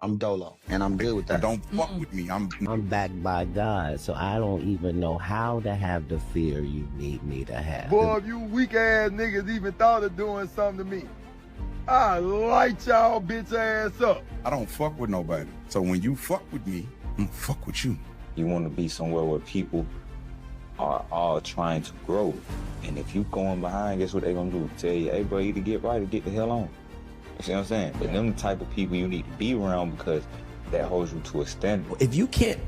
I'm Dolo, and I'm good with that. Don't fuck with me. I'm backed by God, so I don't even know how to have the fear you need me to have. Boy, if you weak ass niggas even thought of doing something to me, I light y'all bitch ass up. I don't fuck with nobody. So when you fuck with me, I'm gonna fuck with you. You want to be somewhere where people are all trying to grow. And if you going behind, guess what they gonna do? Tell you, hey bro, you either get right or get the hell on. You see what I'm saying? But them the type of people you need to be around because that holds you to a standard. If you can't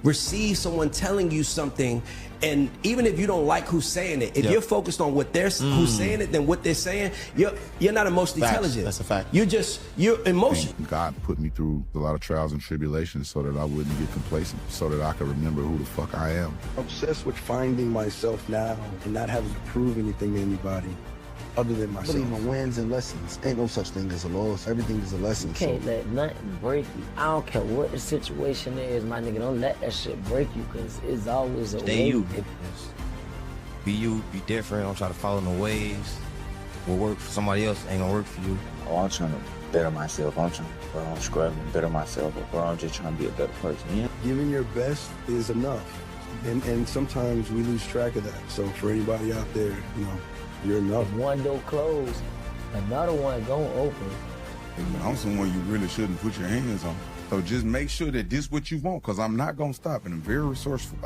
receive someone telling you something, and even if you don't like who's saying it, if you're focused on what they're who's saying it, then what they're saying, you're not emotionally intelligent. That's a fact. You're emotional. God put me through a lot of trials and tribulations so that I wouldn't get complacent, so that I could remember who the fuck I am. I'm obsessed with finding myself now and not having to prove anything to anybody other than myself. I believe in wins and lessons. Ain't no such thing as a loss. Everything is a lesson. You can't let nothing break you. I don't care what the situation is, my nigga. Don't let that shit break you, because it's always a way. Stay you. Be you, be different. Don't try to follow no ways. What work for somebody else ain't gonna work for you. Oh, I'm trying to better myself. I'm scrubbing to better myself. Or I'm just trying to be a better person. Yeah. Giving your best is enough. And sometimes we lose track of that. So for anybody out there, you know, you're enough. If one door closed, another one gonna open. I'm someone you really shouldn't put your hands on. So just make sure that this is what you want, because I'm not gonna stop, and I'm very resourceful.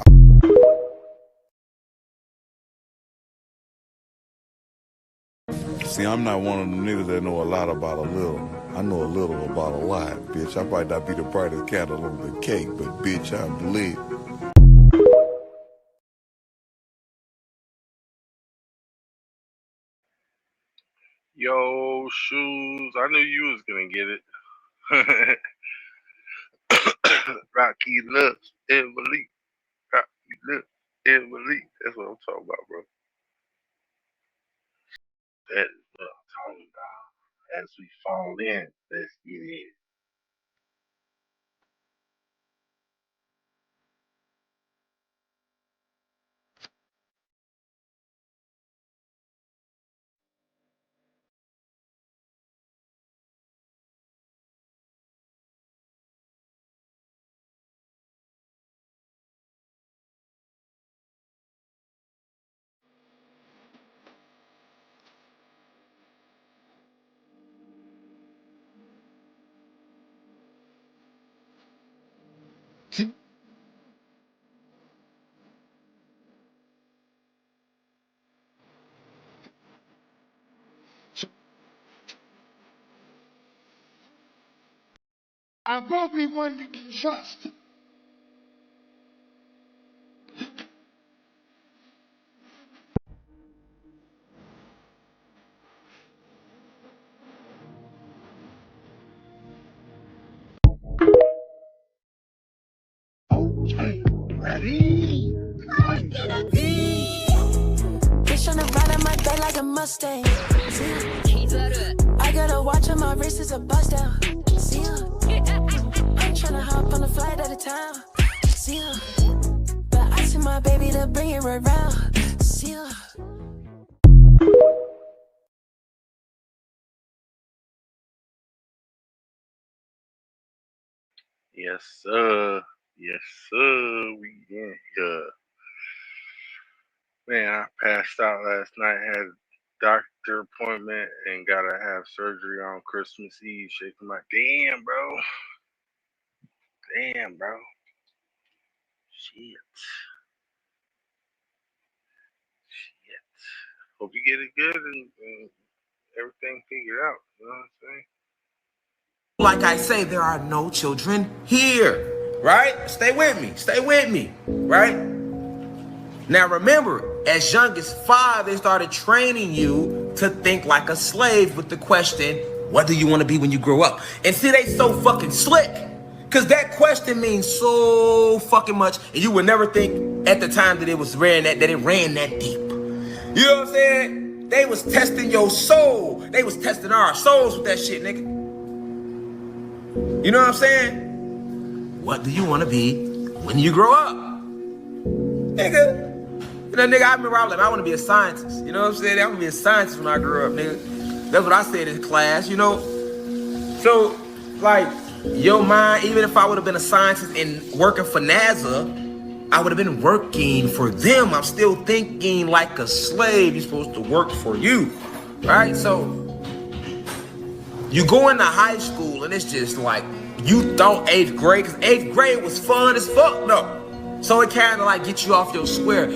See, I'm not one of the niggas that know a lot about a little. I know a little about a lot, bitch. I might not be the brightest candle on the cake, but bitch, I'm lit. Yo, shoes. I knew you was gonna get it. Rocky Lips and Malik. Rocky Lips and Malik. That's what I'm talking about, bro. That is what I'm talking about. As we fall in, let's get in. I'm probably one you can trust. Okay, ready? Bitch on the ride on my back like a Mustang. I got a watch on my wrist, is a bust down. See ya. I'm tryna hop on a flight out of town. See ya. But I see my baby to bring it right round. See ya. Yes, sir. Yes, sir. We in here. Man, I passed out last night, had a doctor appointment, and gotta have surgery on Christmas Eve. Shaking my damn, bro. Damn, bro. Shit. Hope you get it good and everything figured out. You know what I'm saying? Like I say, there are no children here, right? Stay with me, right? Now remember, as young as 5, they started training you to think like a slave with the question, what do you want to be when you grow up? And see, they so fucking slick, because that question means so fucking much, and you would never think at the time that it was ran that it ran that deep. You know what I'm saying? They was testing your soul. They was testing our souls with that shit, nigga. You know what I'm saying? What do you want to be when you grow up? Nigga. You know, nigga, I remember I was like, I want to be a scientist. You know what I'm saying? I want to be a scientist when I grew up, nigga. That's what I said in class, you know? So, like, Your mind, even if I would have been a scientist and working for NASA, I would have been working for them. I'm still thinking like a slave. You're supposed to work for you, right? So you go into high school and it's just like, you thought 8th grade, because 8th grade was fun as fuck though. So it kind of like gets you off your square.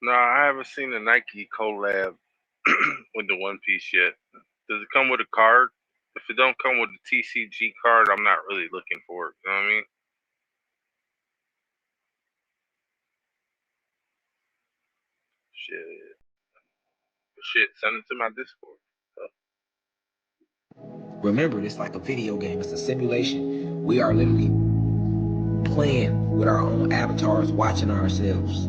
No, I haven't seen a Nike collab with the One Piece yet. Does it come with a card? If it don't come with the TCG card, I'm not really looking for it. You know what I mean? Shit, send it to my Discord. Remember, it's like a video game. It's a simulation. We are literally playing with our own avatars, watching ourselves.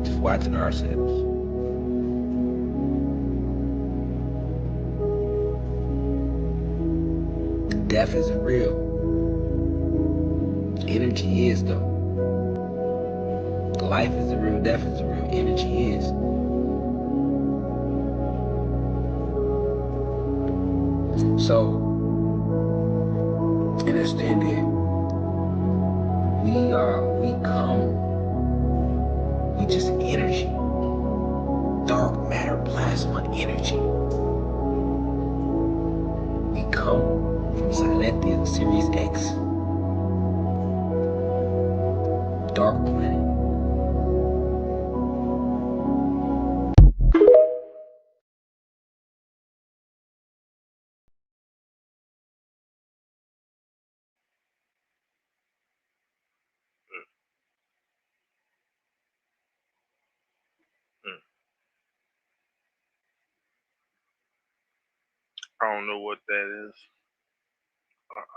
Just watching ourselves. Death isn't real. Energy is, though. Life isn't real. Death isn't real. Energy is. So, understand that we come, we just energy. Dark matter, plasma, energy. We come from Silenthium, Series X. Dark planet. I don't know what that is.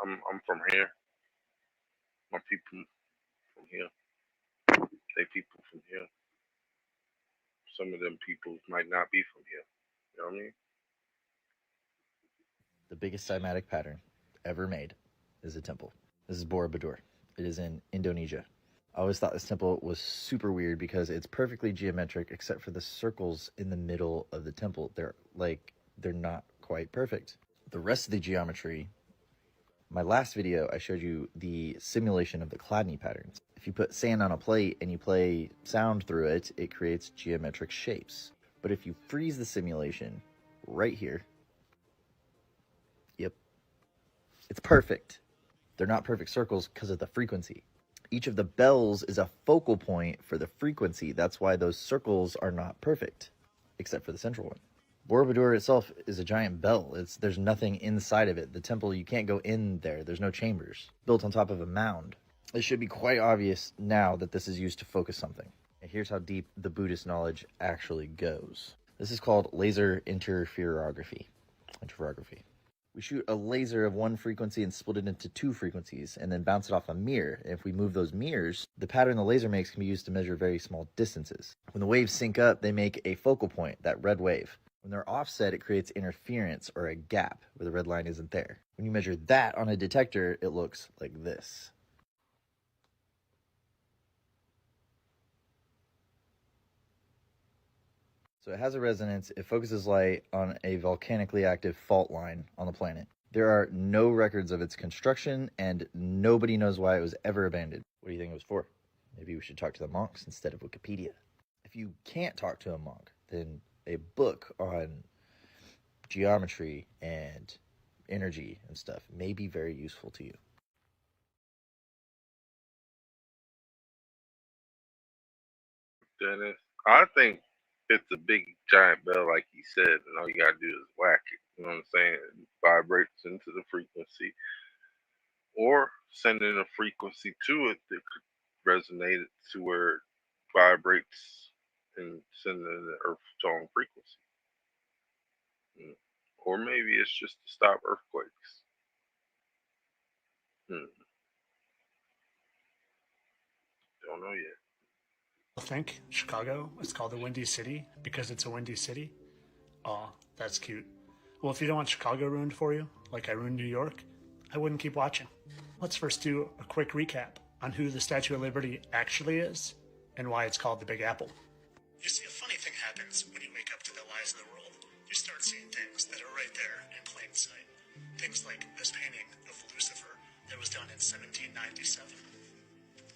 I'm from here. My people from here. They people from here. Some of them people might not be from here. You know what I mean? The biggest cymatic pattern ever made is a temple. This is Borobudur. It is in Indonesia. I always thought this temple was super weird because it's perfectly geometric except for the circles in the middle of the temple. They're not quite perfect. The rest of the geometry, my last video, I showed you the simulation of the Chladni patterns. If you put sand on a plate and you play sound through it, it creates geometric shapes. But if you freeze the simulation right here, yep, it's perfect. They're not perfect circles because of the frequency. Each of the bells is a focal point for the frequency. That's why those circles are not perfect, except for the central one. Borobudur itself is a giant bell. There's nothing inside of it. The temple, you can't go in there. There's no chambers. Built on top of a mound. It should be quite obvious now that this is used to focus something. And here's how deep the Buddhist knowledge actually goes. This is called laser interferography. We shoot a laser of one frequency and split it into two frequencies and then bounce it off a mirror. And if we move those mirrors, the pattern the laser makes can be used to measure very small distances. When the waves sync up, they make a focal point, that red wave. When they're offset, it creates interference or a gap where the red line isn't there. When you measure that on a detector, it looks like this. So it has a resonance, it focuses light on a volcanically active fault line on the planet. There are no records of its construction, and nobody knows why it was ever abandoned. What do you think it was for? Maybe we should talk to the monks instead of Wikipedia. If you can't talk to a monk, then a book on geometry and energy and stuff may be very useful to you. Dennis, I think it's a big giant bell, like he said, and all you gotta do is whack it. You know what I'm saying? It vibrates into the frequency, or send in a frequency to it that could resonate it to where it vibrates and send in the earth tone frequency. Or maybe it's just to stop earthquakes. Don't know yet. I think Chicago is called the Windy City because it's a windy city. Aw, that's cute. Well, if you don't want Chicago ruined for you, like I ruined New York, I wouldn't keep watching. Let's first do a quick recap. on who the Statue of Liberty actually is and why it's called the Big Apple. You see, a funny thing happens when you wake up to the lies of the world. You start seeing things that are right there in plain sight. Things like this painting of Lucifer that was done in 1797.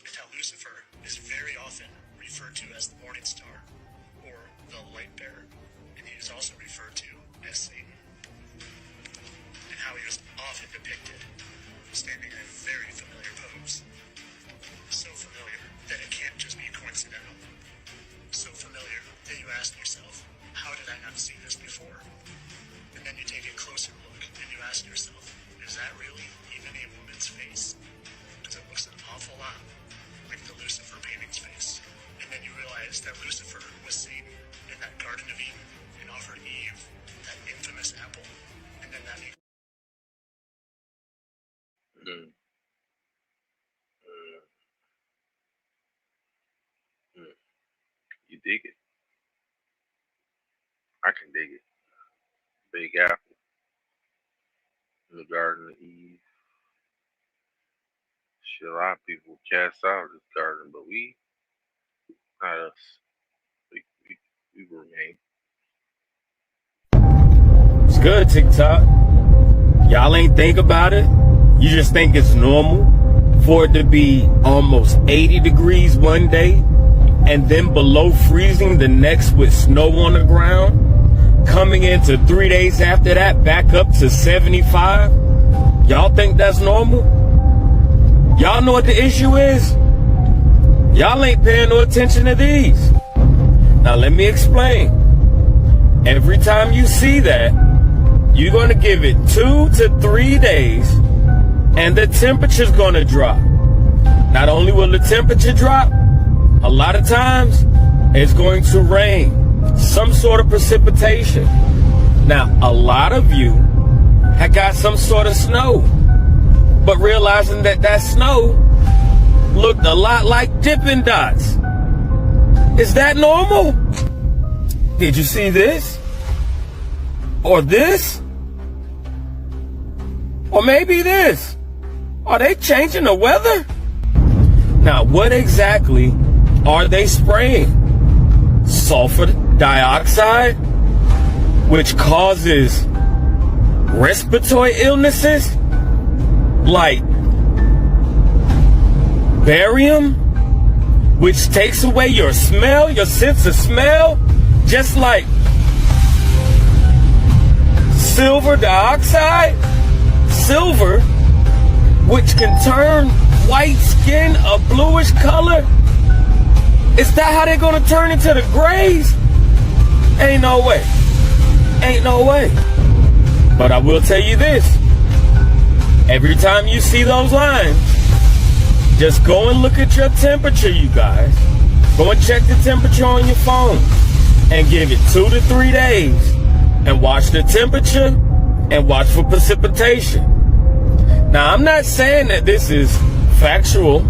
And how Lucifer is very often referred to as the morning star or the light bearer. And he is also referred to as Satan. And how he was often depicted standing in a very familiar pose. So familiar that it can't just be coincidental. So familiar that you ask yourself, how did I not see this before? And then you take a closer look and you ask yourself, is that really even a woman's face? Because it looks an awful lot like the Lucifer painting's face. And then you realize that Lucifer was Satan in that Garden of Eden and offered Eve that infamous apple. And then that You dig it. I can dig it. Big apple. In the Garden of Eve. Shit, a lot of people cast out of this garden, but we, not us. We remain. It's good, TikTok. Y'all ain't think about it. You just think it's normal for it to be almost 80 degrees one day and then below freezing the next with snow on the ground. Coming into 3 days after that, back up to 75. Y'all think that's normal? Y'all know what the issue is? Y'all ain't paying no attention to these. Now let me explain. Every time you see that, you're going to give it 2 to 3 days and the temperature's going to drop. Not only will the temperature drop, a lot of times it's going to rain. Some sort of precipitation. Now, a lot of you have got some sort of snow, but realizing that that snow looked a lot like Dippin' Dots. Is that normal? Did you see this? Or this? Or maybe this? Are they changing the weather? Now, what exactly are they spraying? Sulfur dioxide, which causes respiratory illnesses like barium, which takes away your smell, your sense of smell, just like silver dioxide, silver, which can turn white skin a bluish color. Is that how they're gonna turn into the grays? Ain't no way. Ain't no way. But I will tell you this. Every time you see those lines, just go and look at your temperature, you guys. Go and check the temperature on your phone and give it 2 to 3 days and watch the temperature and watch for precipitation. Now, I'm not saying that this is factual.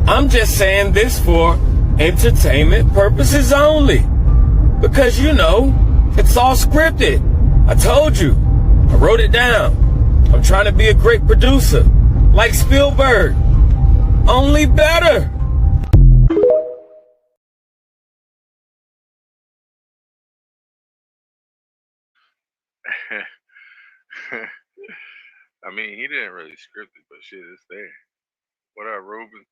I'm just saying this for entertainment purposes only. Because, you know, it's all scripted. I told you. I wrote it down. I'm trying to be a great producer. Like Spielberg. Only better. I mean, he didn't really script it, but shit, it's there. What up, Ruben?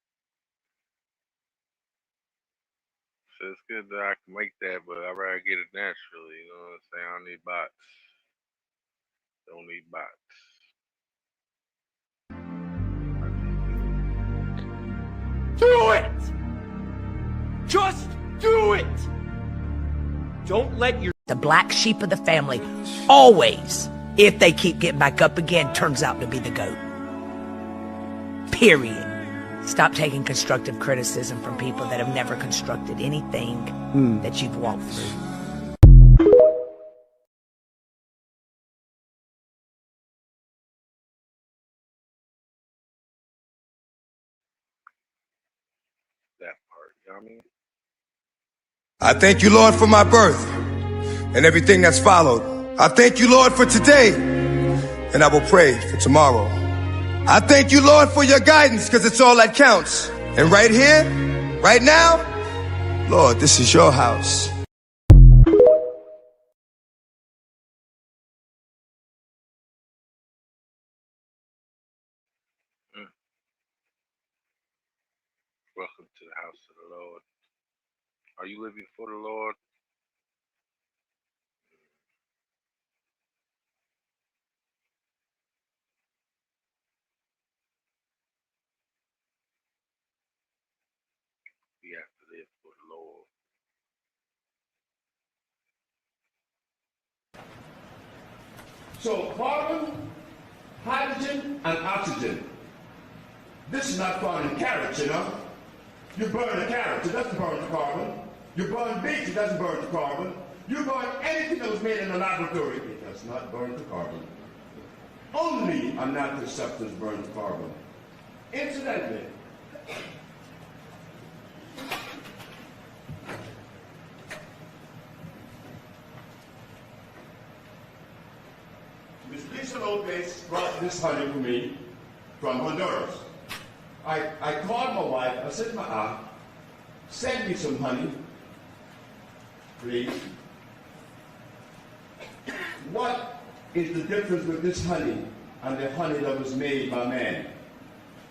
So it's good that I can make that, but I'd rather get it naturally, you know what I'm saying? I don't need bots. Don't need bots. Do it! Just do it! Don't let your... The black sheep of the family always, if they keep getting back up again, turns out to be the goat. Period. Stop taking constructive criticism from people that have never constructed anything that you've walked through. That part, you know what I mean? I thank you, Lord, for my birth and everything that's followed. I thank you, Lord, for today, and I will pray for tomorrow. I thank you, Lord, for your guidance, because it's all that counts. And right here, right now, Lord, this is your house. Welcome to the house of the Lord. Are you living for the Lord? We have to live for the Lord. So carbon, hydrogen, and oxygen. This is not found in carrots, you know. You burn a carrot, it doesn't burn the carbon. You burn beets, it doesn't burn the carbon. You burn anything that was made in the laboratory, it does not burn the carbon. Only a natural substance burns carbon. Incidentally, Miss Lisa Lopez brought this honey for me from Honduras. I called my wife, I said, send me some honey, please. What is the difference with this honey and the honey that was made by man?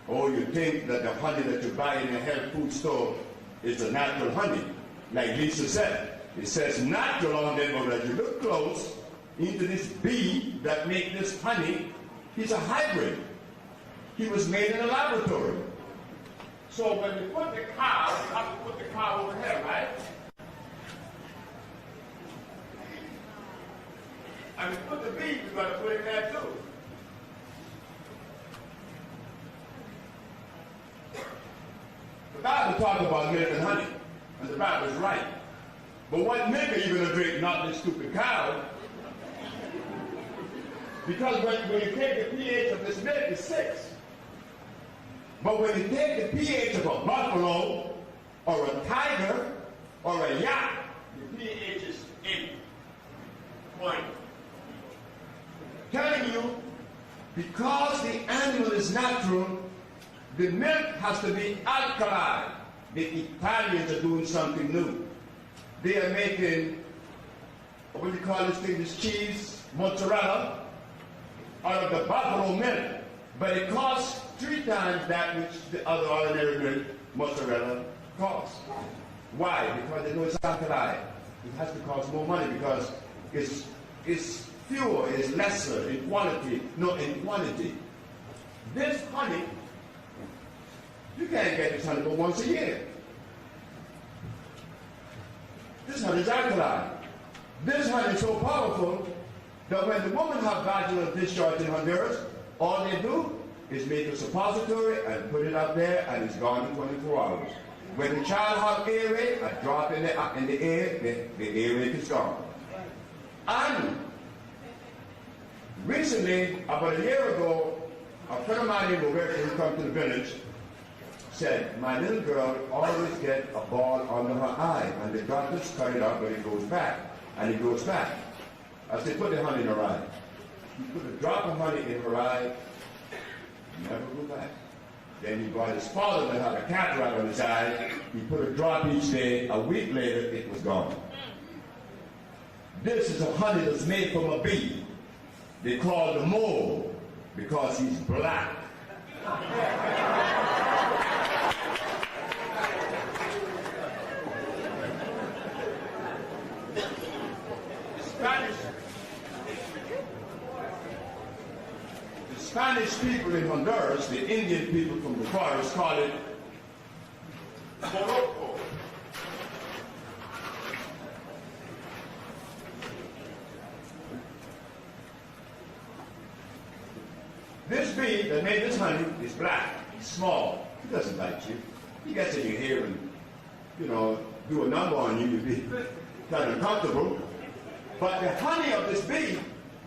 Oh, you think that the honey that you buy in a health food store is a natural honey. Like Lisa said, it says natural on there, but as you look close into this bee that makes this honey, he's a hybrid. He was made in a laboratory. So when we put the cow, you have to put the cow over here, right? And we put the bee, we've got to put it there too. The Bible talks about milk and honey, and the Bible is right. But what milk are you going to drink, not this stupid cow? Because when you take the pH of this milk, it's 6. But when you take the pH of a buffalo, or a tiger, or a yak, the pH is 8. Point. Telling you, because the animal is natural, the milk has to be alkaline. The Italians are doing something new. They are making, what do you call this thing, this cheese, mozzarella, out of the buffalo milk. But it costs 3 times that which the other ordinary milk, mozzarella, costs. Why? Because they know it's alkaline. It has to cost more money because it's fewer, it's lesser in quality, not in quantity. This honey, you can't get this honey but once a year. This honey is alkaline. This honey is so powerful that when the woman has vaginal discharge in Honduras, all they do is make a suppository and put it up there, and it's gone in 24 hours. When the child has airway, a drop in the air, the airway is gone. And recently, about a year ago, a friend of mine in Roberta, who come to the village, said, my little girl always gets a ball under her eye, and the doctors cut it out, but it goes back, and it goes back. I said, put the honey in her eye. He put a drop of honey in her eye, never go back. Then he brought his father that had a cataract on his eye. He put a drop each day. A week later, it was gone. This is a honey that's made from a bee. They call the mole because he's black. The Spanish people in Honduras, the Indian people from the forest, call it Morocco. This bee that made this honey is black. He's small. He doesn't bite you. He gets in your hair and, do a number on you. You'd be kind of uncomfortable. But the honey of this bee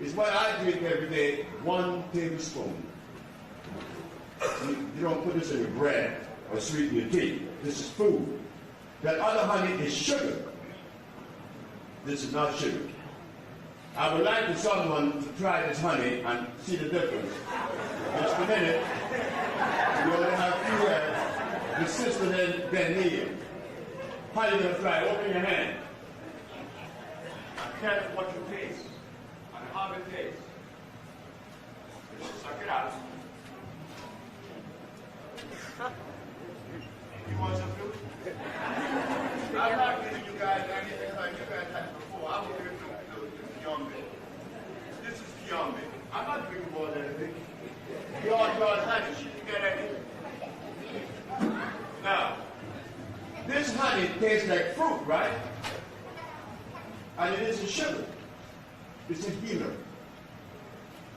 is what I drink every day, 1 tablespoon. You don't put this in your bread or sweeten your tea. This is food. That other honey is sugar. This is not sugar. I would like for someone to try this honey and see the difference. Just a minute. You only have two left. The sister then Neil. How are you going to try it? Open your hand. I can't watch your face. I have it taste. Suck it out. You want some fruit? I'm not giving you guys anything like you guys had before. I will give you Kiombe. This is Kiombe. I'm not drinking more than anything. Yours honey. She can get anything. Now, this honey tastes like fruit, right? And it isn't sugar. It's a healer.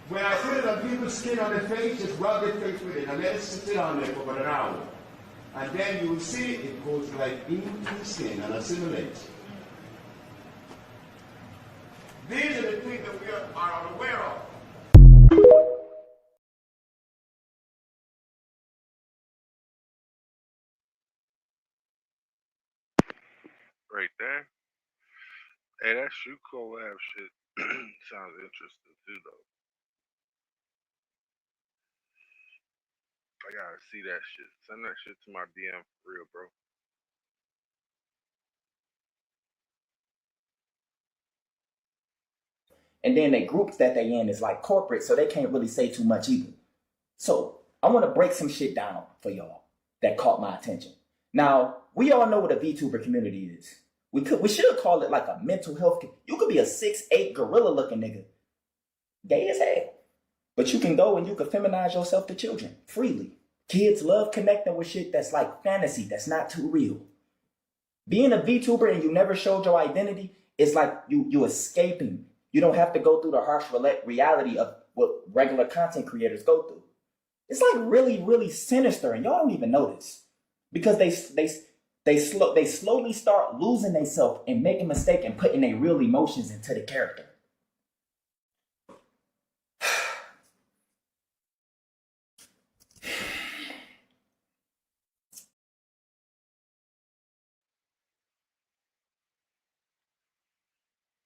When I put it on people's skin on their face, just rub their face with it and let it sit on there for about an hour. And then you will see it goes like into the skin and assimilates. These are the things that we are unaware of. Right there. Hey, that shoe collab shit sounds interesting too, though. I gotta see that shit. Send that shit to my DM for real, bro. And then the groups that they in is like corporate, so they can't really say too much either. So I want to break some shit down for y'all that caught my attention. Now, we all know what a VTuber community is. We should call it like a mental health. You could be a 6'8" gorilla looking nigga, gay as hell, but you can go and you can feminize yourself to children freely. Kids love connecting with shit that's like fantasy, that's not too real. Being a VTuber and you never showed your identity, it's like you escaping. You don't have to go through the harsh reality of what regular content creators go through. It's like really, really sinister, and y'all don't even notice because they slowly start losing themselves and making mistakes and putting their real emotions into the character.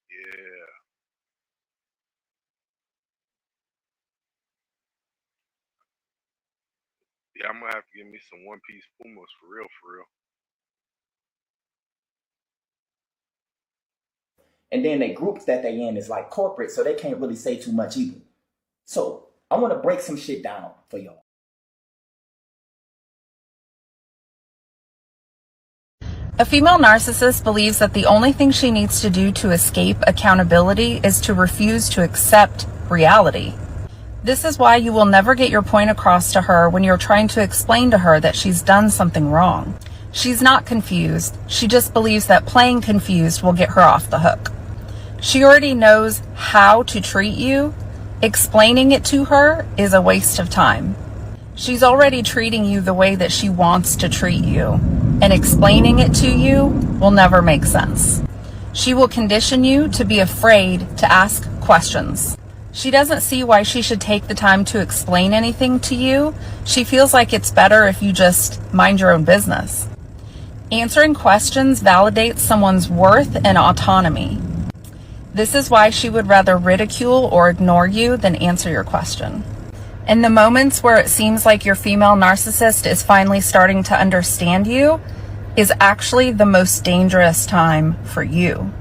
Yeah. Yeah, I'm gonna have to give me some One Piece Pumas for real, for real. And then the groups that they in is like corporate, so they can't really say too much either. So I want to break some shit down for y'all. A female narcissist believes that the only thing she needs to do to escape accountability is to refuse to accept reality. This is why you will never get your point across to her when you're trying to explain to her that she's done something wrong. She's not confused. She just believes that playing confused will get her off the hook. She already knows how to treat you. Explaining it to her is a waste of time. She's already treating you the way that she wants to treat you, and explaining it to you will never make sense. She will condition you to be afraid to ask questions. She doesn't see why she should take the time to explain anything to you. She feels like it's better if you just mind your own business. Answering questions validates someone's worth and autonomy. This is why she would rather ridicule or ignore you than answer your question. In the moments where it seems like your female narcissist is finally starting to understand you is actually the most dangerous time for you.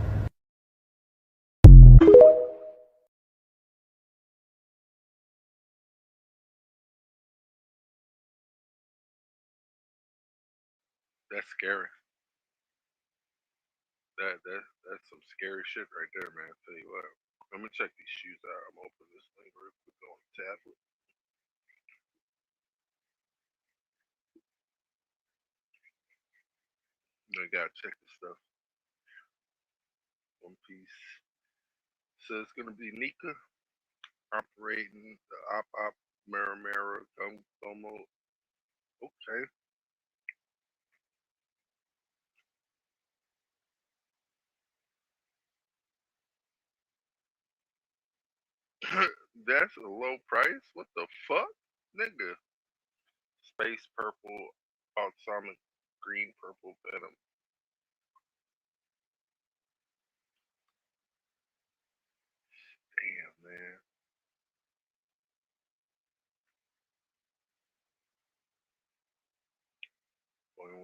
That's scary. That's some scary shit right there, man. I tell you what. I'm gonna check these shoes out. I'm gonna open this thing real quick on the tablet. I gotta check this stuff. One Piece. So it's gonna be Nika operating the Op Maramara Gomo. Okay. That's a low price? What the fuck? Nigga. Space purple, balsamic green, purple venom.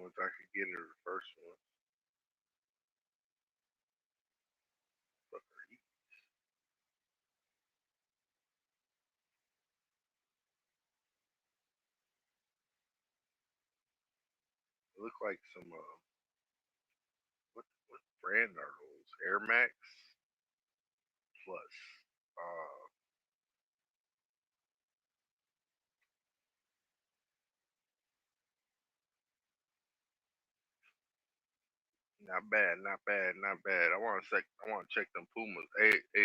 ones I could get are the first one. It look like some what brand are those? Air Max Plus. Not bad, not bad, not bad. I want to check them Pumas. Hey, if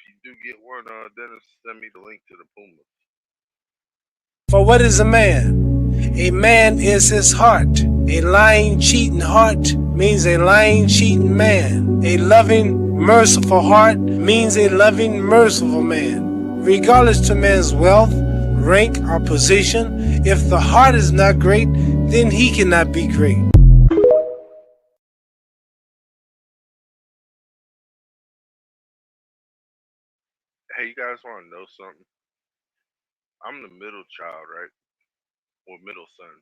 you do get one, Dennis, send me the link to the Pumas. For what is a man? A man is his heart. A lying, cheating heart means a lying, cheating man. A loving, merciful heart means a loving, merciful man. Regardless to man's wealth, rank, or position, if the heart is not great, then he cannot be great. Hey, you guys want to know something? I'm the middle child, right? Or middle son.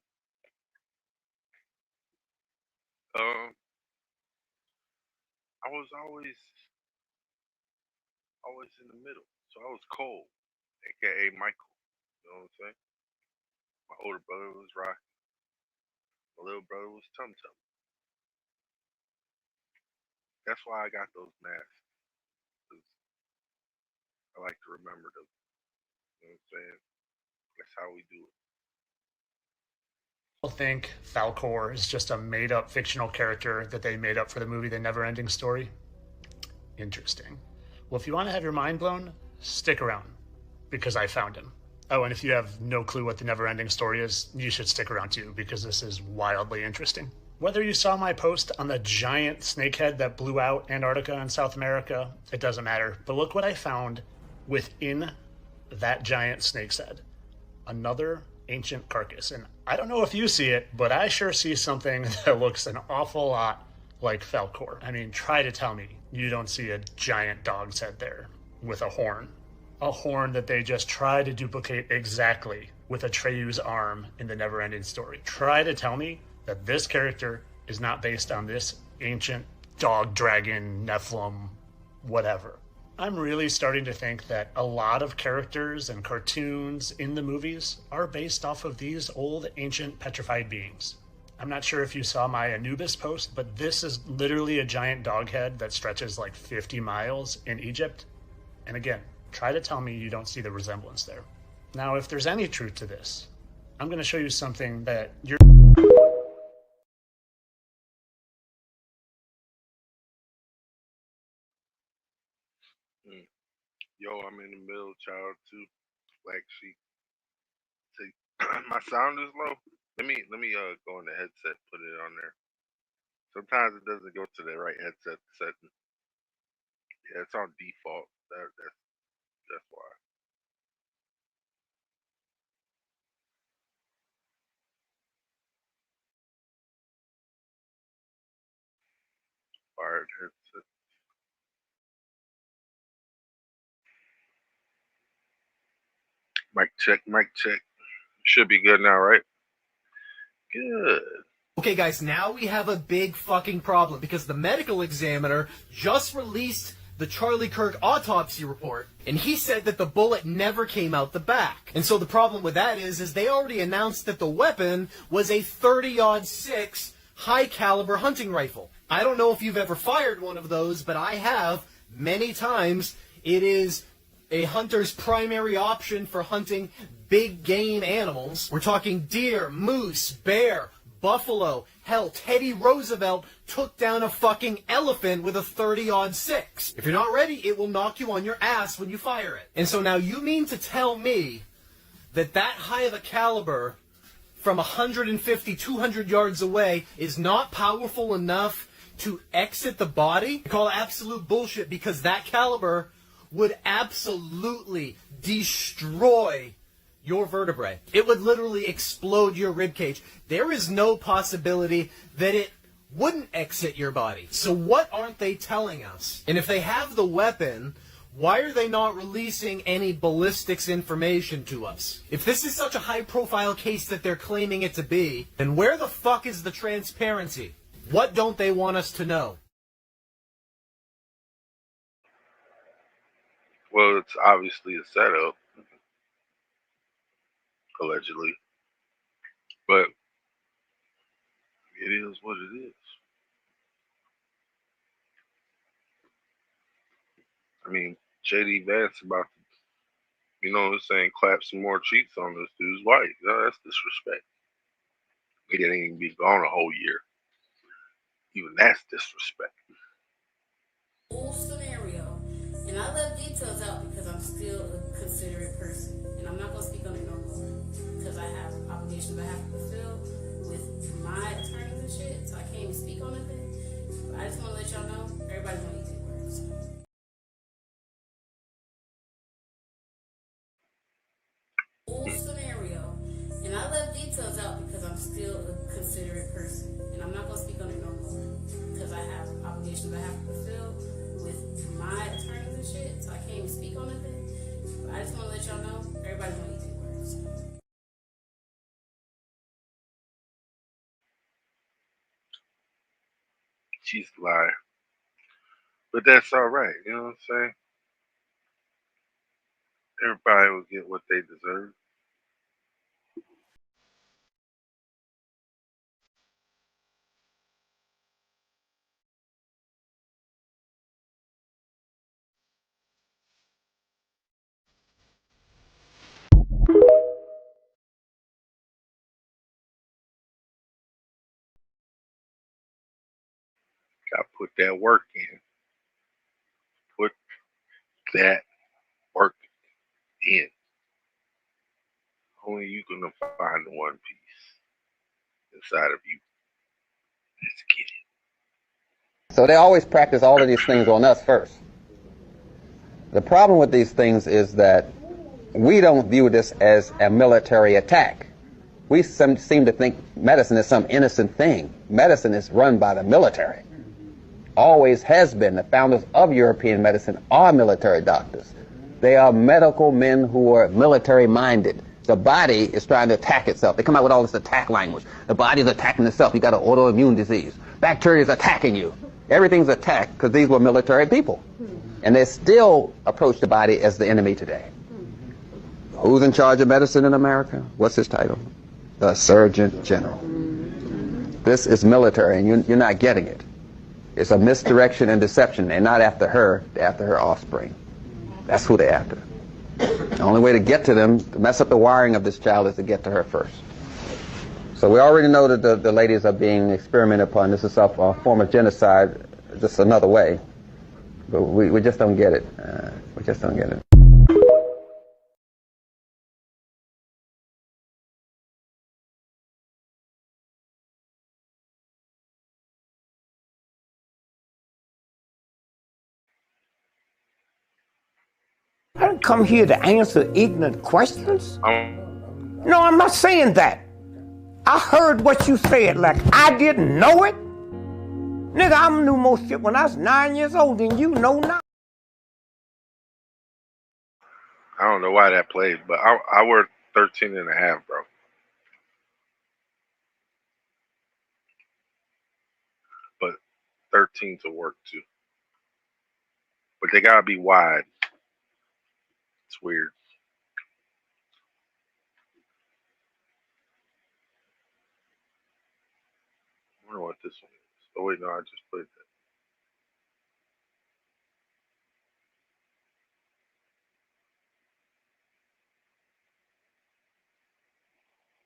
I was always in the middle, so I was Cole, aka Michael. You know what I'm saying? My older brother was Rocky. My little brother was Tum Tum. That's why I got those masks. 'Cause I like to remember them. You know what I'm saying? That's how we do it. People think Falcor is just a made-up fictional character that they made up for the movie The Never-Ending Story. Interesting. Well, if you want to have your mind blown, stick around, because I found him. Oh, and if you have no clue what The Never-Ending Story is, you should stick around too, because this is wildly interesting. Whether you saw my post on the giant snakehead that blew out Antarctica and South America, it doesn't matter. But look what I found within that giant snake's head. Another ancient carcass. And I don't know if you see it, but I sure see something that looks an awful lot like Falcor. I mean, try to tell me you don't see a giant dog's head there with a horn. A horn that they just try to duplicate exactly with Atreyu's arm in The Never-Ending Story. Try to tell me that this character is not based on this ancient dog, dragon, Nephilim, whatever. I'm really starting to think that a lot of characters and cartoons in the movies are based off of these old ancient petrified beings. I'm not sure if you saw my Anubis post, but this is literally a giant dog head that stretches like 50 miles in Egypt. And again, try to tell me you don't see the resemblance there. Now, if there's any truth to this, I'm going to show you something that you're... Yo, I'm in the middle child too. Black sheep. See, my sound is low. Let me go in the headset, put it on there. Sometimes it doesn't go to the right headset setting. Yeah, it's on default. That's why. Wired headset. Mic check, mic check. Should be good now, right? Good. Okay, guys, now we have a big fucking problem because the medical examiner just released the Charlie Kirk autopsy report, and he said that the bullet never came out the back. And so the problem with that is they already announced that the weapon was a 30-06 high-caliber hunting rifle. I don't know if you've ever fired one of those, but I have many times. It is a hunter's primary option for hunting big game animals. We're talking deer, moose, bear, buffalo. Hell, Teddy Roosevelt took down a fucking elephant with a 30-06. If you're not ready, it will knock you on your ass when you fire it. And so now you mean to tell me that that high of a caliber from 150, 200 yards away is not powerful enough to exit the body? I call it absolute bullshit, because that caliber would absolutely destroy your vertebrae. It would literally explode your ribcage. There is no possibility that it wouldn't exit your body. So what aren't they telling us? And if they have the weapon, Why are they not releasing any ballistics information to us? If this is such a high-profile case that they're claiming it to be, then where the fuck is the transparency? What don't they want us to know? Well, it's obviously a setup, allegedly. But it is what it is. I mean, JD Vance about to, you know what I'm saying, clap some more cheeks on this dude's wife. No, that's disrespect. He didn't even be gone a whole year. Even that's disrespect. Whole scenario, and I left details out because I'm still a considerate person, and I'm not gonna speak on it no more because I have obligations I have to fulfill with my attorneys and shit, so I can't even speak on anything. But I just want to let y'all know, everybody's gonna eat their words. Whole scenario, and I left details out because I'm still a considerate person, and I'm not gonna speak on it no more because I have obligations I have to fulfill with my attorneys and shit, so I can't even speak on anything. But I just want to let y'all know, everybody's gonna eat their words. She's a liar. But that's all right, you know what I'm saying? Everybody will get what they deserve. Got to put that work in. Put that work in. Only you gonna find the one piece inside of you. Let's get it. So they always practice all of these things on us first. The problem with these things is that we don't view this as a military attack. We seem to think medicine is some innocent thing. Medicine is run by the military. Always has been. The founders of European medicine are military doctors. They are medical men who are military-minded. The body is trying to attack itself. They come out with all this attack language. The body is attacking itself. You got an autoimmune disease. Bacteria is attacking you. Everything's attacked because these were military people. And they still approach the body as the enemy today. Who's in charge of medicine in America? What's his title? The Surgeon General. This is military, and you're not getting it. It's a misdirection and deception. They're not after her, they're after her offspring. That's who they're after. The only way to get to them, to mess up the wiring of this child, is to get to her first. So we already know that the ladies are being experimented upon. This is a form of genocide, just another way. But we just don't get it. We just don't get it. I didn't come here to answer ignorant questions. No, I'm not saying that. I heard what you said like I didn't know it. Nigga, I knew more shit when I was 9 years old than you know now. I don't know why that played, but I wear 13 and a half, bro. But 13 to work too. But they gotta be wide. It's weird. I wonder what this one is. Oh wait, no, I just played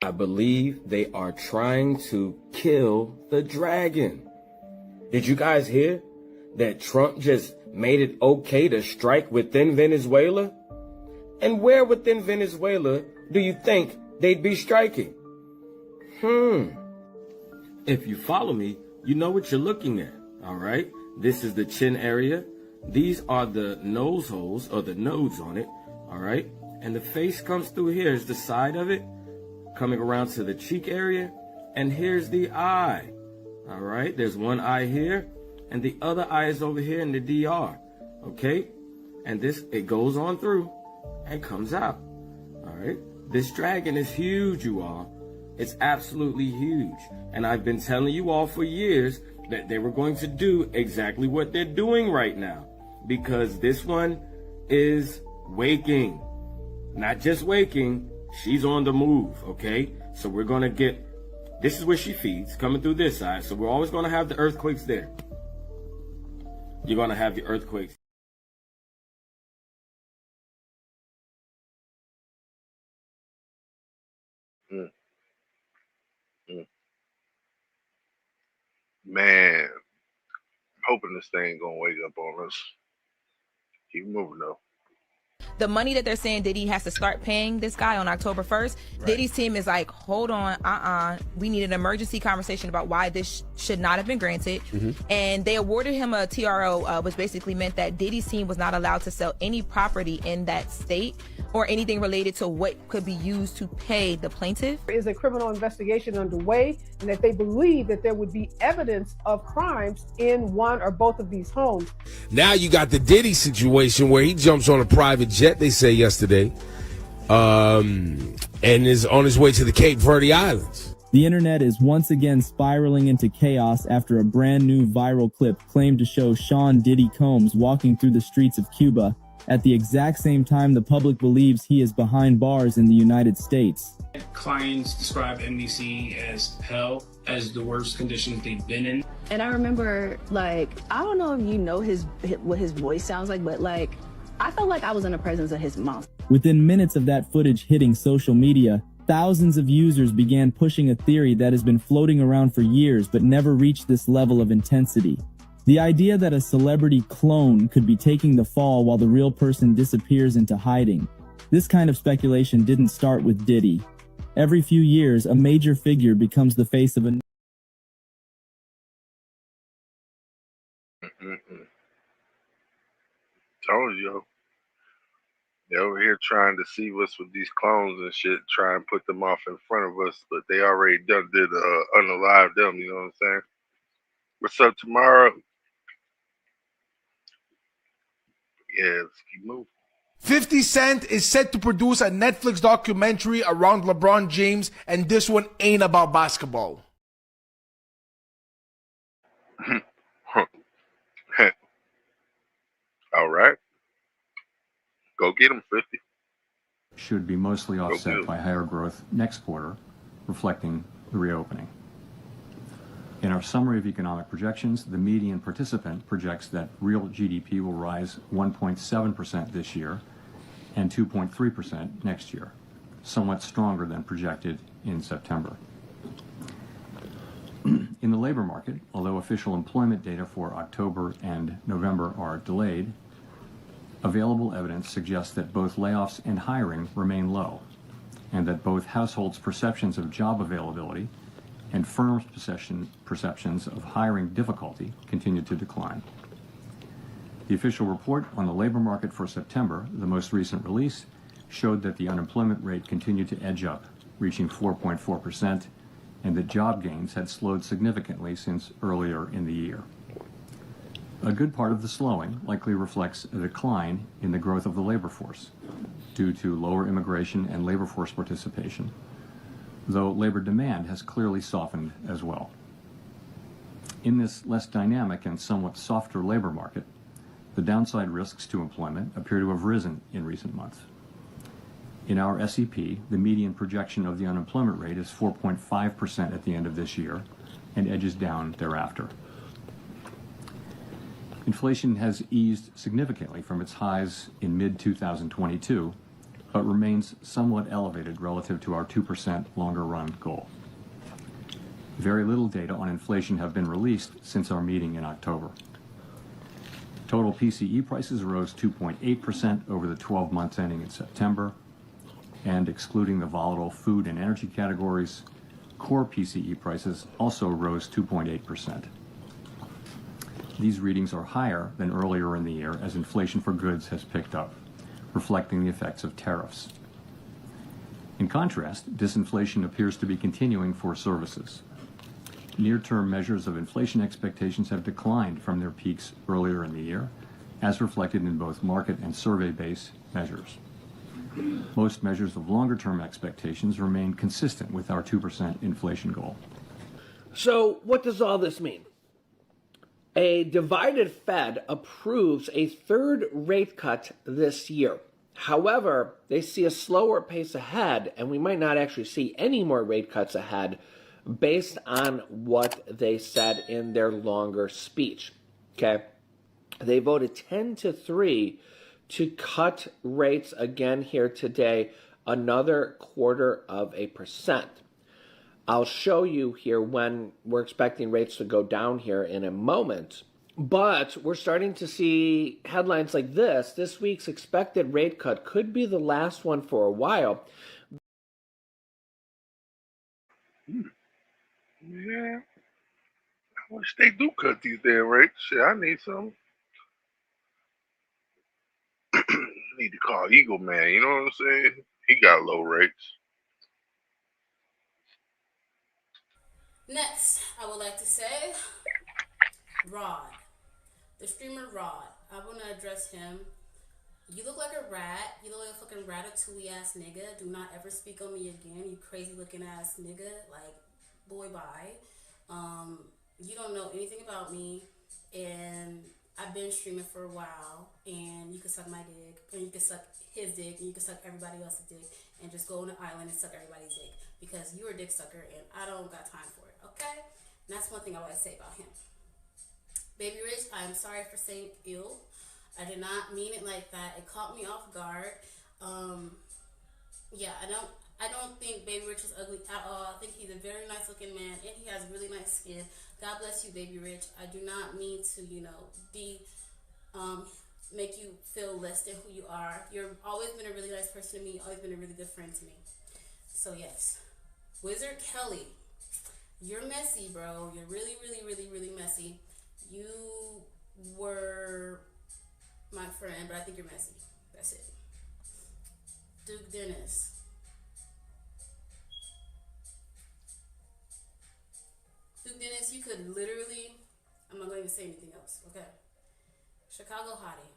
that. I believe they are trying to kill the dragon. Did you guys hear that Trump just made it okay to strike within Venezuela? And where within Venezuela do you think they'd be striking? If you follow me, you know what you're looking at, all right? This is the chin area. These are the nose holes, or the nodes on it, all right? And the face comes through here is the side of it, coming around to the cheek area. And here's the eye, all right? There's one eye here, and the other eye is over here in the DR, okay? and it goes on through and comes out. All right. This dragon is huge, you all. It's absolutely huge. And I've been telling you all for years that they were going to do exactly what they're doing right now, because this one is waking. Not just waking, she's on the move, okay? So we're going to get, this is where she feeds, coming through this side. So we're always going to have the earthquakes there. You're going to have the earthquakes. Man, hoping this thing gonna wake up on us. Keep moving though. The money that they're saying Diddy has to start paying this guy on October 1st, right. Diddy's team is like, hold on, we need an emergency conversation about why this should not have been granted. And they awarded him a TRO, which basically meant that Diddy's team was not allowed to sell any property in that state or anything related to what could be used to pay the plaintiff. There is a criminal investigation underway, and that they believe that there would be evidence of crimes in one or both of these homes. Now you got the Diddy situation where he jumps on a private jet, they say yesterday, and is on his way to the Cape Verde Islands. The internet is once again spiraling into chaos after a brand new viral clip claimed to show Sean Diddy Combs walking through the streets of Cuba at the exact same time the public believes he is behind bars in the United States. Clients describe NBC as hell, as the worst conditions they've been in. And I remember, like, I don't know if you know what his voice sounds like, but like, I felt like I was in the presence of his mom. Within minutes of that footage hitting social media, thousands of users began pushing a theory that has been floating around for years but never reached this level of intensity. The idea that a celebrity clone could be taking the fall while the real person disappears into hiding. This kind of speculation didn't start with Diddy. Every few years, a major figure becomes the face of a... Told you. They're over here trying to deceive us with these clones and shit, try and put them off in front of us, but they already did unalive them, you know what I'm saying? What's up tomorrow? Yeah, let's keep moving. 50 Cent is set to produce a Netflix documentary around LeBron James, and this one ain't about basketball. All right. Go get him, 50. Should be mostly offset by higher growth next quarter, reflecting the reopening. In our summary of economic projections, the median participant projects that real GDP will rise 1.7% this year and 2.3% next year, somewhat stronger than projected in September. In the labor market, although official employment data for October and November are delayed, available evidence suggests that both layoffs and hiring remain low, and that both households' perceptions of job availability and firms' perceptions of hiring difficulty continue to decline. The official report on the labor market for September, the most recent release, showed that the unemployment rate continued to edge up, reaching 4.4%, and that job gains had slowed significantly since earlier in the year. A good part of the slowing likely reflects a decline in the growth of the labor force due to lower immigration and labor force participation, though labor demand has clearly softened as well. In this less dynamic and somewhat softer labor market, the downside risks to employment appear to have risen in recent months. In our SEP, the median projection of the unemployment rate is 4.5% at the end of this year and edges down thereafter. Inflation has eased significantly from its highs in mid-2022, but remains somewhat elevated relative to our 2% longer-run goal. Very little data on inflation have been released since our meeting in October. Total PCE prices rose 2.8% over the 12 months ending in September, and excluding the volatile food and energy categories, core PCE prices also rose 2.8%. These readings are higher than earlier in the year as inflation for goods has picked up, reflecting the effects of tariffs. In contrast, disinflation appears to be continuing for services. Near-term measures of inflation expectations have declined from their peaks earlier in the year, as reflected in both market and survey-based measures. Most measures of longer-term expectations remain consistent with our 2% inflation goal. So what does all this mean? A divided Fed approves a third rate cut this year. However, they see a slower pace ahead, and we might not actually see any more rate cuts ahead based on what they said in their longer speech. Okay? They voted 10-3 to cut rates again here today, another 0.25%. I'll show you here when we're expecting rates to go down here in a moment. But we're starting to see headlines like this. This week's expected rate cut could be the last one for a while. Yeah. I wish they do cut these damn rates. Shit, I need some. Need to call Eagle Man, you know what I'm saying? He got low rates. Next, I would like to say Rod. The streamer Rod. I want to address him. You look like a rat. You look like a fucking ratatouille ass nigga. Do not ever speak on me again, you crazy looking ass nigga. Like, boy, bye. You don't know anything about me, and I've been streaming for a while, and you can suck my dick, and you can suck his dick, and you can suck everybody else's dick, and just go on an island and suck everybody's dick, because you're a dick sucker, and I don't got time for it, okay? And that's one thing I want to say about him. Baby Rich, I'm sorry for saying ill. I did not mean it like that. It caught me off guard. Yeah, I don't think Baby Rich is ugly at all. I think he's a very nice looking man, and he has really nice skin. God bless you, Baby Rich. I do not mean to, make you feel less than who you are. You've always been a really nice person to me. Always been a really good friend to me. So yes, Wizard Kelly, you're messy, bro. You're really, really, really, really messy. You were my friend, but I think you're messy. That's it. Duke Dennis. Duke Dennis, you could literally, I'm not going to say anything else, okay? Chicago Hottie.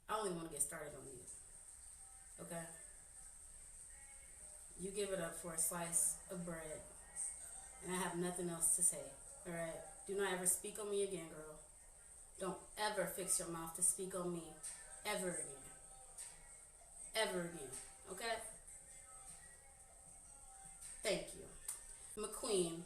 I don't even want to get started on you, okay? You give it up for a slice of bread, and I have nothing else to say, all right? Do not ever speak on me again, girl. Don't ever fix your mouth to speak on me ever again. Ever again, okay? Thank you. McQueen,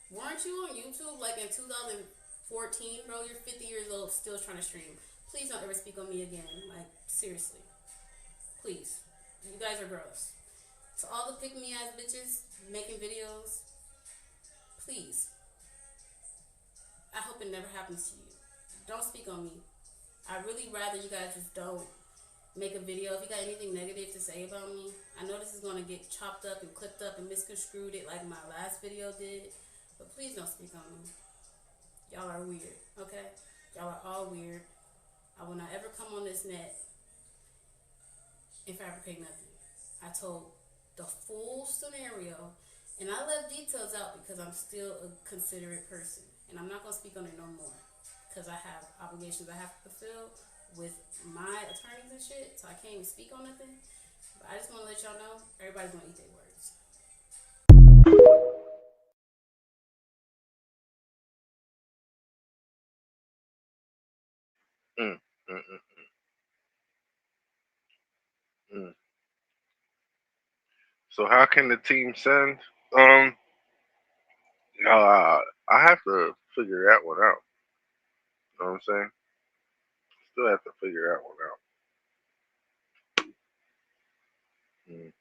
weren't you on YouTube like in 2014, bro? You're 50 years old, still trying to stream. Please don't ever speak on me again. Like, seriously. Please. You guys are gross. To all the pick-me-ass bitches making videos, please. I hope it never happens to you. Don't speak on me. I really rather you guys just don't make a video. If you got anything negative to say about me, I know this is going to get chopped up and clipped up and misconstrued it like my last video did, but please don't speak on me. Y'all are weird, okay? Y'all are all weird. I will not ever come on this net and fabricate nothing. I told the full scenario, and I left details out because I'm still a considerate person, and I'm not going to speak on it no more because I have obligations I have to fulfill with my attorneys and shit, so I can't even speak on nothing. But I just want to let y'all know, everybody's going to eat their words. Mm, mm, mm, mm, mm. So how can the team send? I have to figure that one out. You know what I'm saying? Still have to figure that one out. Mm.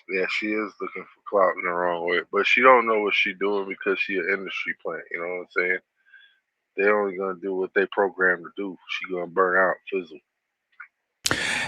Yeah, she is looking for clout in the wrong way, but she don't know what she doing because she an industry plant. You know what I'm saying? They only gonna do what they programmed to do. She gonna burn out, fizzle.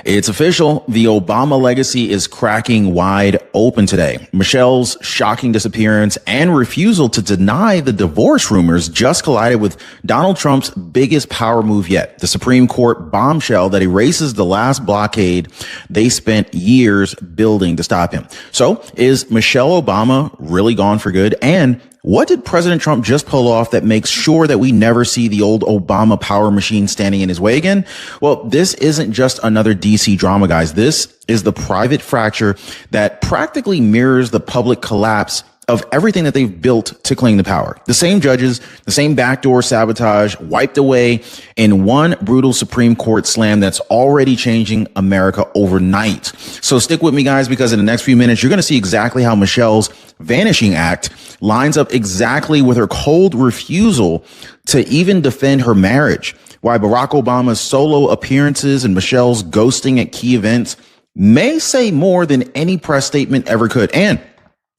It's official. The Obama legacy is cracking wide open today. Michelle's shocking disappearance and refusal to deny the divorce rumors just collided with Donald Trump's biggest power move yet, the Supreme Court bombshell that erases the last blockade they spent years building to stop him. So is Michelle Obama really gone for good? And what did President Trump just pull off that makes sure that we never see the old Obama power machine standing in his way again? Well, this isn't just another DC drama, guys. This is the private fracture that practically mirrors the public collapse of everything that they've built to claim the power. The same judges, the same backdoor sabotage wiped away in one brutal Supreme Court slam that's already changing America overnight. So stick with me, guys, because in the next few minutes, you're going to see exactly how Michelle's vanishing act lines up exactly with her cold refusal to even defend her marriage, why Barack Obama's solo appearances and Michelle's ghosting at key events may say more than any press statement ever could, and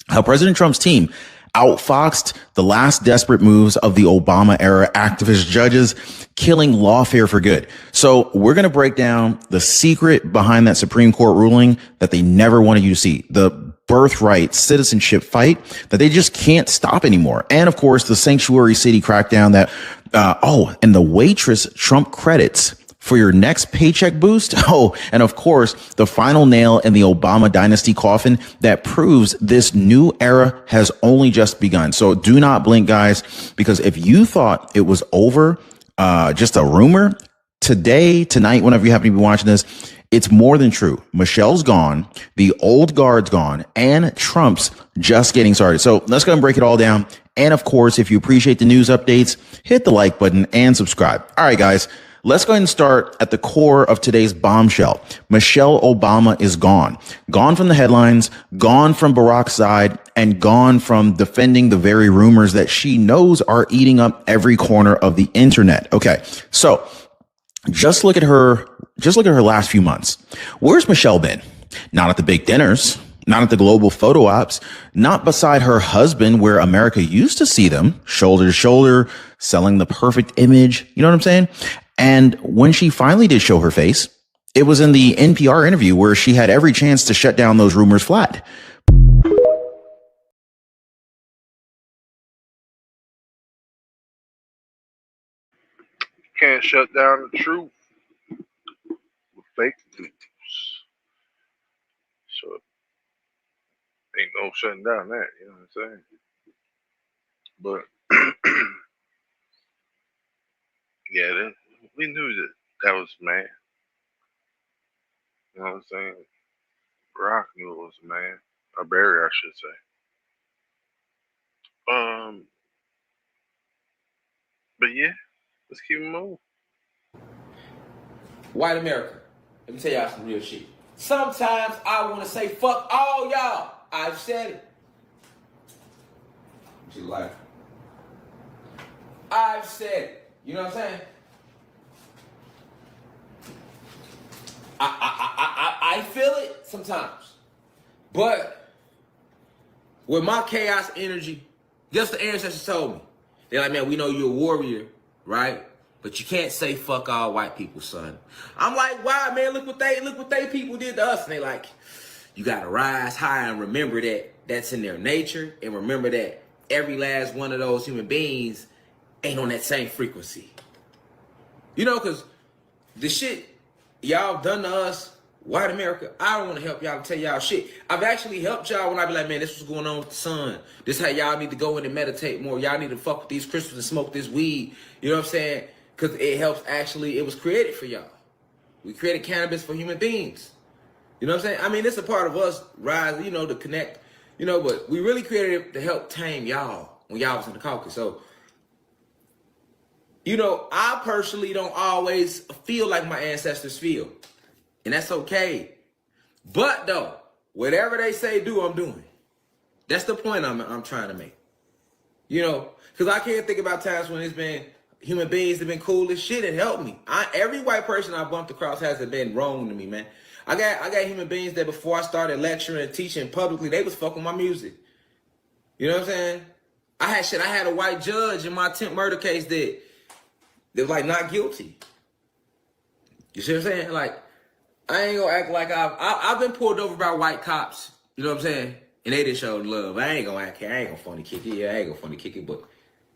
how President Trump's team outfoxed the last desperate moves of the Obama era activist judges, killing lawfare for good. So we're going to break down the secret behind that Supreme Court ruling that they never wanted you to see, the birthright citizenship fight that they just can't stop anymore. And of course, the sanctuary city crackdown that, and the waitress Trump credits for your next paycheck boost. Oh, and of course, the final nail in the Obama dynasty coffin that proves this new era has only just begun. So do not blink, guys, because if you thought it was over, just a rumor, tonight, whenever you happen to be watching this, it's more than true. Michelle's gone, the old guard's gone, and Trump's just getting started. So let's go and break it all down. And of course, if you appreciate the news updates, hit the like button and subscribe. All right, guys. Let's go ahead and start at the core of today's bombshell. Michelle Obama is gone. Gone from the headlines, gone from Barack's side, and gone from defending the very rumors that she knows are eating up every corner of the internet. Okay, so just look at her last few months. Where's Michelle been? Not at the big dinners, not at the global photo ops, not beside her husband where America used to see them, shoulder to shoulder, selling the perfect image. You know what I'm saying? And when she finally did show her face, it was in the NPR interview where she had every chance to shut down those rumors flat. Can't shut down the truth with fake news. So ain't no shutting down that, you know what I'm saying? But yeah, we knew that was man. You know what I'm saying? Barack knew it was a man. Or Barry, I should say. But yeah, let's keep it moving. White America, let me tell y'all some real shit. Sometimes I want to say fuck all y'all. I've said it. She like, I've said it. You know what I'm saying? I feel it sometimes. But with my chaos energy, just the ancestors told me. They're like, man, we know you're a warrior, right? But you can't say fuck all white people, son. I'm like, why, man? Look what they people did to us. And they like, you gotta rise high and remember that that's in their nature, and remember that every last one of those human beings ain't on that same frequency. You know, because the shit y'all done to us, white America, I don't want to help y'all tell y'all shit. I've actually helped y'all when I be like, man, this what's going on with the sun. This how y'all need to go in and meditate more. Y'all need to fuck with these crystals and smoke this weed. You know what I'm saying? Because it helps actually, it was created for y'all. We created cannabis for human beings. You know what I'm saying? I mean, it's a part of us, rise, you know, to connect, you know, but we really created it to help tame y'all when y'all was in the caucus. So, you know, I personally don't always feel like my ancestors feel. And that's okay. But though, whatever they say do, I'm doing. That's the point I'm trying to make. You know, because I can't think about times when it's been human beings that have been cool as shit and helped me. Every white person I bumped across hasn't been wrong to me, man. I got human beings that before I started lecturing and teaching publicly, they was fucking my music. You know what I'm saying? I had a white judge in my attempt murder case that was like not guilty. You see what I'm saying? Like, I ain't gonna act like I've been pulled over by white cops. You know what I'm saying? And they didn't show love. I ain't gonna act. I ain't gonna funny kick it. Yeah, I ain't gonna funny kick it. But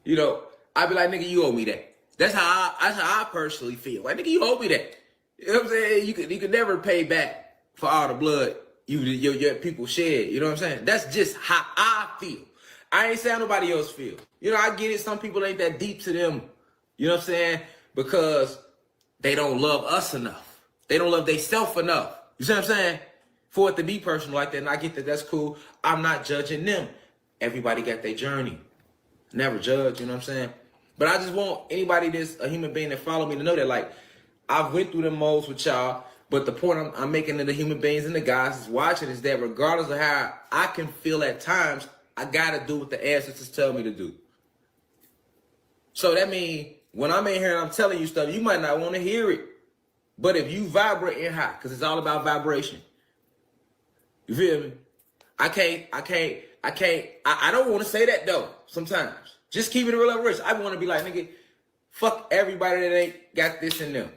you know, I be like, nigga, you owe me that. That's how I personally feel. Like, nigga, you owe me that. You know what I'm saying? You could never pay back for all the blood your people shed. You know what I'm saying? That's just how I feel. I ain't saying nobody else feel. You know, I get it. Some people ain't that deep to them. You know what I'm saying? Because they don't love us enough. They don't love themselves enough. You see what I'm saying? For it to be personal like that, and I get that, that's cool. I'm not judging them. Everybody got their journey. Never judge, you know what I'm saying? But I just want anybody that's a human being that follow me to know that, like, I've went through the modes with y'all, but the point I'm making to the human beings and the guys that's watching is that regardless of how I can feel at times, I gotta do what the ancestors tell me to do. So that means when I'm in here and I'm telling you stuff, you might not want to hear it. But if you vibrating high, because it's all about vibration. You feel me? I don't want to say that though, sometimes. Just keep it real and rich. I want to be like, nigga, fuck everybody that ain't got this in them.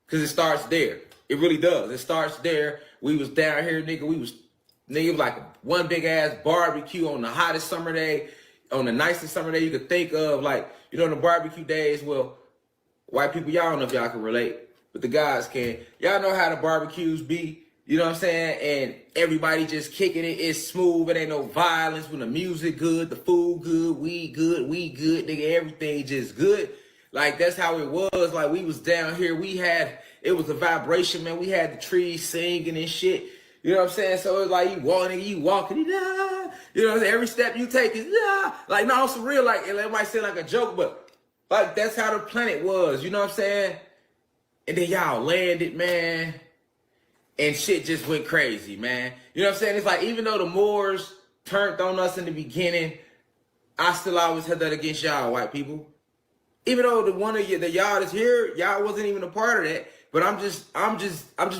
Because it starts there. It really does. It starts there. We was down here, nigga. It was like one big ass barbecue on the hottest summer day, on the nicest summer day you could think of. Like, you know, the barbecue days, well, white people, y'all don't know if y'all can relate, but the guys can. Y'all know how the barbecues be, you know what I'm saying? And everybody just kicking it. It's smooth. It ain't no violence. When the music good, the food good, we good, nigga, everything just good. Like, that's how it was. Like, we was down here. It was a vibration, man. We had the trees singing and shit. You know what I'm saying? So it's like you walking, you know what I'm saying? Every step you take is, like, no, it's real. Like, it might seem like a joke, but like, that's how the planet was. You know what I'm saying? And then y'all landed, man, and shit just went crazy, man. You know what I'm saying? It's like, even though the Moors turned on us in the beginning, I still always had that against y'all, white people. Even though the one of you, the y'all that's here, y'all wasn't even a part of that. But I'm just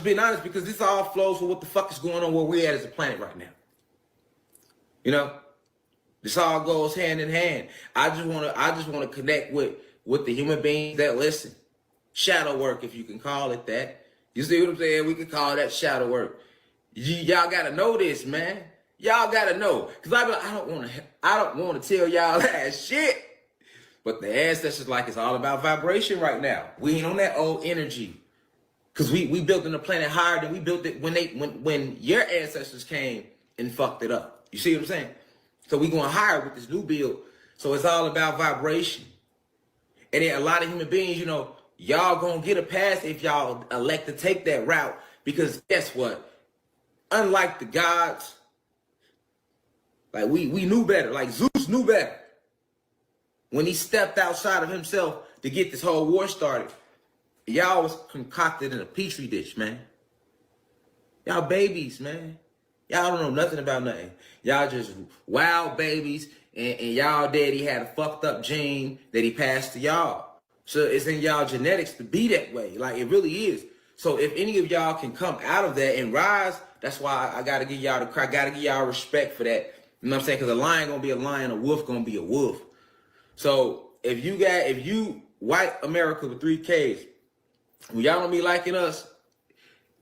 being honest, because this all flows for what the fuck is going on where we're at as a planet right now. You know, this all goes hand in hand. I just want to connect with the human beings that listen. Shadow work, if you can call it that. You see what I'm saying? We can call that shadow work. Y'all gotta know this, man. Y'all gotta know, cause I don't want to tell y'all that shit. But the ancestors, like, it's all about vibration right now. We ain't on that old energy. Cause we built in the planet higher than we built it when your ancestors came and fucked it up. You see what I'm saying? So we going higher with this new build. So it's all about vibration. And then a lot of human beings, you know, y'all gonna get a pass if y'all elect to take that route. Because guess what? Unlike the gods, like we knew better. Like Zeus knew better. When he stepped outside of himself to get this whole war started, y'all was concocted in a petri dish, man. Y'all babies, man. Y'all don't know nothing about nothing. Y'all just wild babies, and y'all daddy had a fucked up gene that he passed to y'all. So it's in y'all genetics to be that way. Like, it really is. So if any of y'all can come out of that and rise, that's why I gotta give y'all gotta give y'all respect for that. You know what I'm saying? Because a lion gonna be a lion, a wolf gonna be a wolf. So if you white America with 3 Ks, when y'all don't be liking us,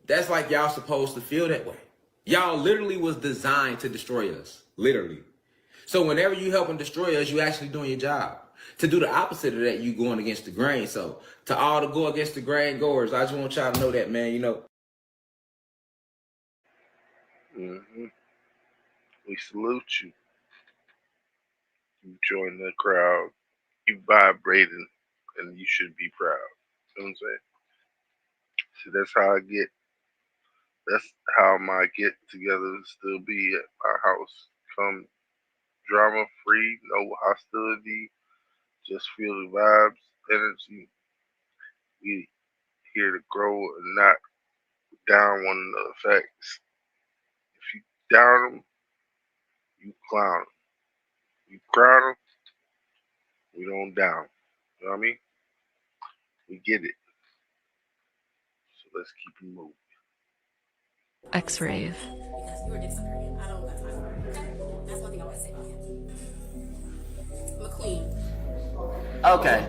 that's like y'all supposed to feel that way. Y'all literally was designed to destroy us. Literally. So whenever you helping destroy us, you actually doing your job. To do the opposite of that, you going against the grain. So to all the go against the grain goers, I just want y'all to know that, man, you know. Mm-hmm. We salute you. You join the crowd. You vibrating, and you should be proud. You know what I'm saying? So that's how I get. That's how my get together still be at my house. Come drama free, no hostility, just feel the vibes, energy. We here to grow and not down one another. Facts. If you down them, you clown them. You crown them, we don't down. You know what I mean? We get it. So let's keep it moving. X-Rave. Because you're a disciplinarian. I don't got time for it. Okay? That's one thing I want to say about him. I'm a queen. Okay.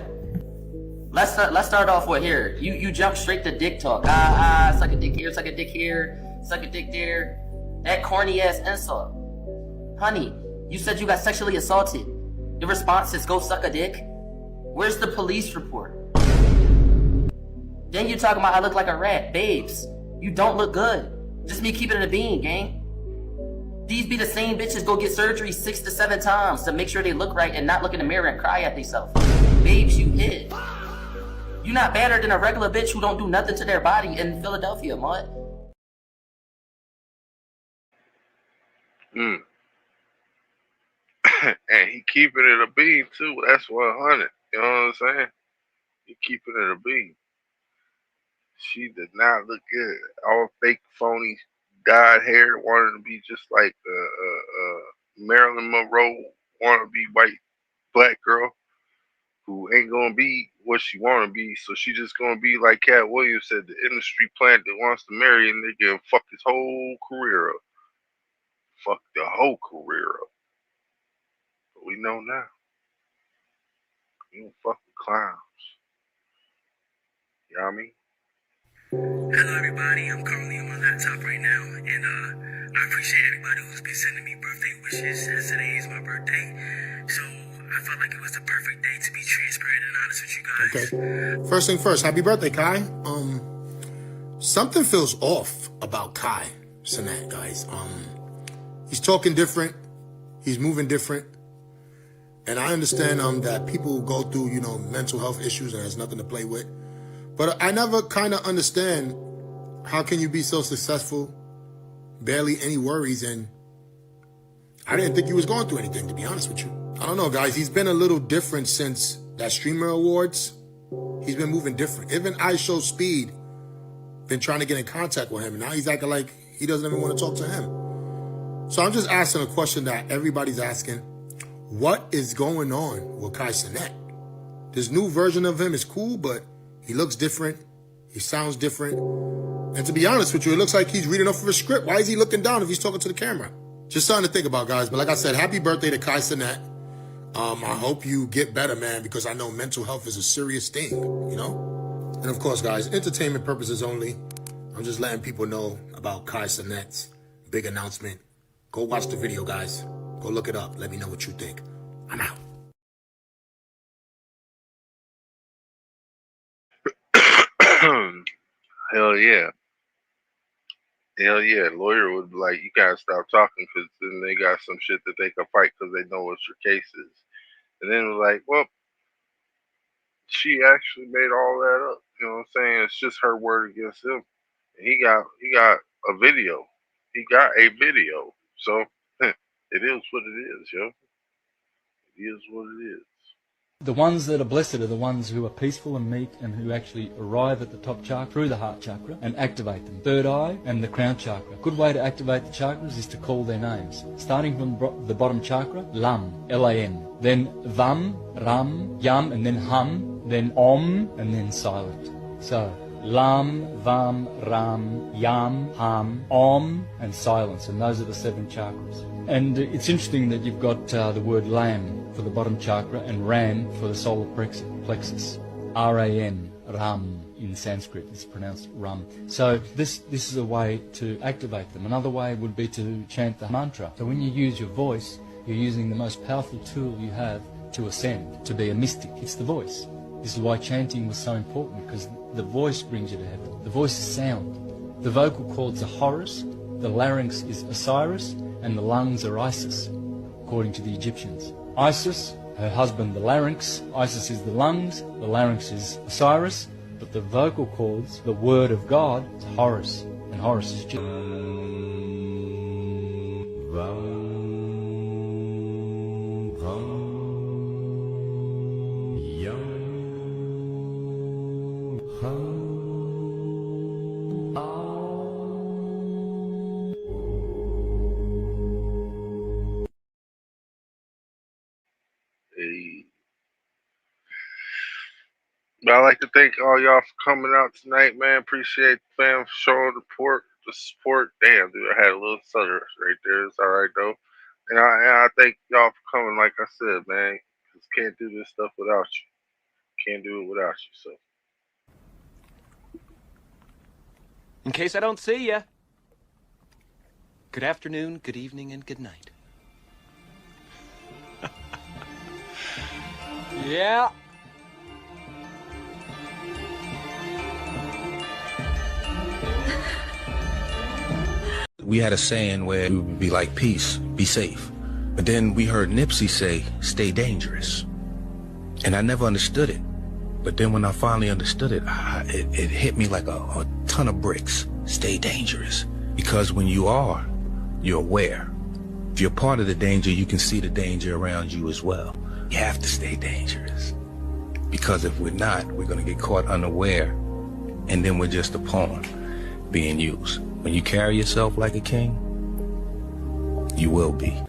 Let's start off with here. You jump straight to dick talk. Suck a dick here, suck a dick here, suck a dick there. That corny ass insult. Honey, you said you got sexually assaulted. Your response is go suck a dick? Where's the police report? Then you talking about I look like a rat. Babes, you don't look good. Just me keeping it a bean, gang. These be the same bitches go get surgery 6 to 7 times to make sure they look right and not look in the mirror and cry at themselves. Babes, you hit. You not better than a regular bitch who don't do nothing to their body in Philadelphia, mud. Mm. And he keeping it a bean too. That's 100. You know what I'm saying? He keeping it a bean. She did not look good. All fake, phony, dyed hair, wanted to be just like Marilyn Monroe, wanna be white black girl who ain't gonna be what she wanna be. So she just gonna be like Cat Williams said, the industry plant that wants to marry a nigga and fuck his whole career up. Fuck the whole career up. But we know now. You don't fuck with clowns. You know what I mean? Hello everybody, I'm currently on my laptop right now, and I appreciate everybody who's been sending me birthday wishes, as today is my birthday, so I felt like it was the perfect day to be transparent and honest with you guys. Okay. First thing first, happy birthday, Kai. Something feels off about Kai Cenat, guys. He's talking different, he's moving different, and I understand that people go through, mental health issues and has nothing to play with. But I never kind of understand how can you be so successful, barely any worries, and I didn't think he was going through anything, to be honest with you. I don't know, guys. He's been a little different since that Streamer Awards. He's been moving different. Even I Show Speed been trying to get in contact with him, and now he's acting like he doesn't even want to talk to him. So I'm just asking a question that everybody's asking. What is going on with Kai Cenat? This new version of him is cool, but he looks different. He sounds different. And to be honest with you, it looks like he's reading off of a script. Why is he looking down if he's talking to the camera? Just something to think about, guys. But like I said, happy birthday to Kai Cenat. I hope you get better, man, because I know mental health is a serious thing, And of course, guys, entertainment purposes only. I'm just letting people know about Kai Cenat's big announcement. Go watch the video, guys. Go look it up. Let me know what you think. I'm out. Hell yeah. Hell yeah. Lawyer would be like, you gotta stop talking because then they got some shit that they can fight because they know what your case is. And then it was like, well, she actually made all that up. You know what I'm saying? It's just her word against him. And he got a video. He got a video. So it is what it is, yo. It is what it is. The ones that are blessed are the ones who are peaceful and meek and who actually arrive at the top chakra through the heart chakra and activate them. Third eye and the crown chakra. Good way to activate the chakras is to call their names. Starting from the bottom chakra, Lam, L-A-M. Then Vam, Ram, Yam, and then Hum, then Om, and then silent. So, Lam, Vam, Ram, Yam, Hum, Om, and silence. And those are the 7 chakras. And it's interesting that you've got the word Lam for the bottom chakra and Ram for the solar plexus. R-A-M, Ram in Sanskrit. It's pronounced Ram. So this is a way to activate them. Another way would be to chant the mantra. So when you use your voice, you're using the most powerful tool you have to ascend, to be a mystic. It's the voice. This is why chanting was so important, because the voice brings you to heaven. The voice is sound. The vocal cords are Horus, the larynx is Osiris, and the lungs are Isis, according to the Egyptians. Isis, her husband the larynx, Isis is the lungs, the larynx is Osiris, but the vocal cords, the word of God, is Horus, and Horus is But I'd like to thank all y'all for coming out tonight, man. Appreciate the fam for showing the support. Damn, dude, I had a little stutter right there. It's all right though. And I thank y'all for coming. Like I said, man, 'cause can't do this stuff without you. can't do it without you. So In case I don't see ya, good afternoon, good evening, and good night. Yeah. We had a saying where we would be like, peace, be safe. But then we heard Nipsey say, stay dangerous. And I never understood it. But then when I finally understood it, it hit me like a ton of bricks. Stay dangerous. Because when you are, you're aware. If you're part of the danger, you can see the danger around you as well. You have to stay dangerous. Because if we're not, we're going to get caught unaware. And then we're just a pawn being used. When you carry yourself like a king, you will be.